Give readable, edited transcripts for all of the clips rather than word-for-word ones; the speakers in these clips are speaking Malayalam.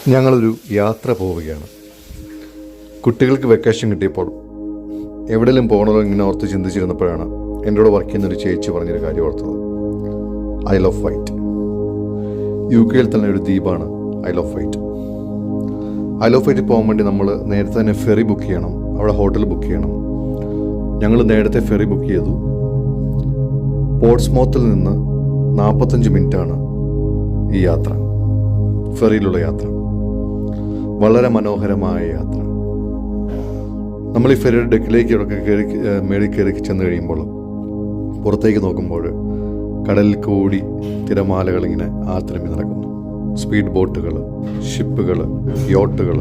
ഞങ്ങളൊരു യാത്ര പോവുകയാണ്. കുട്ടികൾക്ക് വെക്കേഷൻ കിട്ടിയപ്പോൾ എവിടെയെങ്കിലും പോകണമല്ലോ ഇങ്ങനെ ഓർത്ത് ചിന്തിച്ചിരുന്നപ്പോഴാണ് എൻ്റെ കൂടെ വർക്ക് ചെയ്യുന്നൊരു ചേച്ചി പറഞ്ഞൊരു കാര്യം ഓർത്തത്. Isle of white. UK തന്നെ ഒരു ദ്വീപാണ് Isle of Wight. Isle of വൈറ്റിൽ പോകാൻ വേണ്ടി നമ്മൾ നേരത്തെ തന്നെ ഫെറി ബുക്ക് ചെയ്യണം, അവിടെ ഹോട്ടൽ ബുക്ക് ചെയ്യണം. ഞങ്ങൾ നേരത്തെ ഫെറി ബുക്ക് ചെയ്തു. പോർട്സ്മൗത്തിൽ നിന്ന് 45 മിനിറ്റാണ് ഈ യാത്ര, ഫെറിയിലുള്ള യാത്ര. വളരെ മനോഹരമായ യാത്ര. നമ്മൾ ഈ ഫെറിയുടെ ഡെക്കിലേക്ക് മേളിൽ കയറി ചെന്ന് കഴിയുമ്പോൾ പുറത്തേക്ക് നോക്കുമ്പോൾ കടലിൽ കൂടി തിരമാലകൾ ഇങ്ങനെ ആർത്തിരമ്പി നടക്കുന്നു. സ്പീഡ് ബോട്ടുകൾ, ഷിപ്പുകൾ, യോട്ടുകൾ,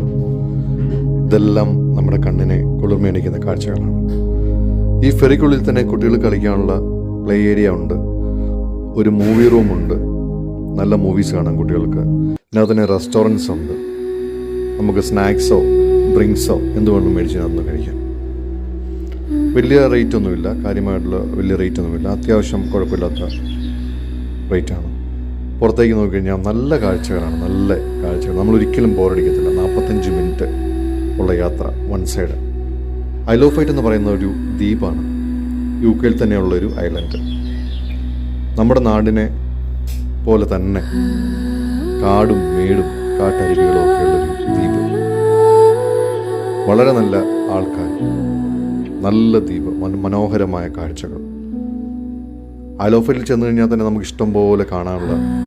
ഇതെല്ലാം നമ്മുടെ കണ്ണിനെ കുളിർമേണിക്കുന്ന കാഴ്ചകളാണ്. ഈ ഫെറിക്കുള്ളിൽ തന്നെ കുട്ടികൾ കളിക്കാനുള്ള പ്ലേ ഏരിയ ഉണ്ട്, ഒരു മൂവി റൂമുണ്ട്, നല്ല മൂവീസ് കാണാം കുട്ടികൾക്ക്. ഇതിനകത്ത് തന്നെ റെസ്റ്റോറൻറ്റ്സ് ഉണ്ട്, നമുക്ക് സ്നാക്സോ ഡ്രിങ്ക്സോ എന്തുകൊണ്ടും മേടിച്ച് നടന്ന് കഴിക്കാം. വലിയ റേറ്റ് ഒന്നുമില്ല, കാര്യമായിട്ടുള്ള വലിയ റേറ്റ് ഒന്നുമില്ല, അത്യാവശ്യം കുഴപ്പമില്ലാത്ത റേറ്റാണ്. പുറത്തേക്ക് നോക്കിക്കഴിഞ്ഞാൽ നല്ല കാഴ്ചകളാണ്, നല്ല കാഴ്ചകൾ. നമ്മളൊരിക്കലും ബോറടിക്കത്തില്ല. 45 മിനിറ്റ് ഉള്ള യാത്ര one side. Isle of Wight എന്ന് പറയുന്ന ഒരു ദ്വീപാണ്, UK തന്നെയുള്ളൊരു ഐലൻഡ്. നമ്മുടെ നാടിനെ പോലെ തന്നെ കാടും മേടും കാട്ടരുവികളും ഒക്കെ ഉള്ളൊരു ദ്വീപ്. വളരെ നല്ല ആൾക്കാർ, നല്ല ദ്വീപ്, മനോഹരമായ കാഴ്ചകൾ. ഐൽ ഓഫ് വൈറ്റിൽ ചെന്ന് കഴിഞ്ഞാൽ തന്നെ നമുക്ക് ഇഷ്ടം പോലെ കാണാനുള്ള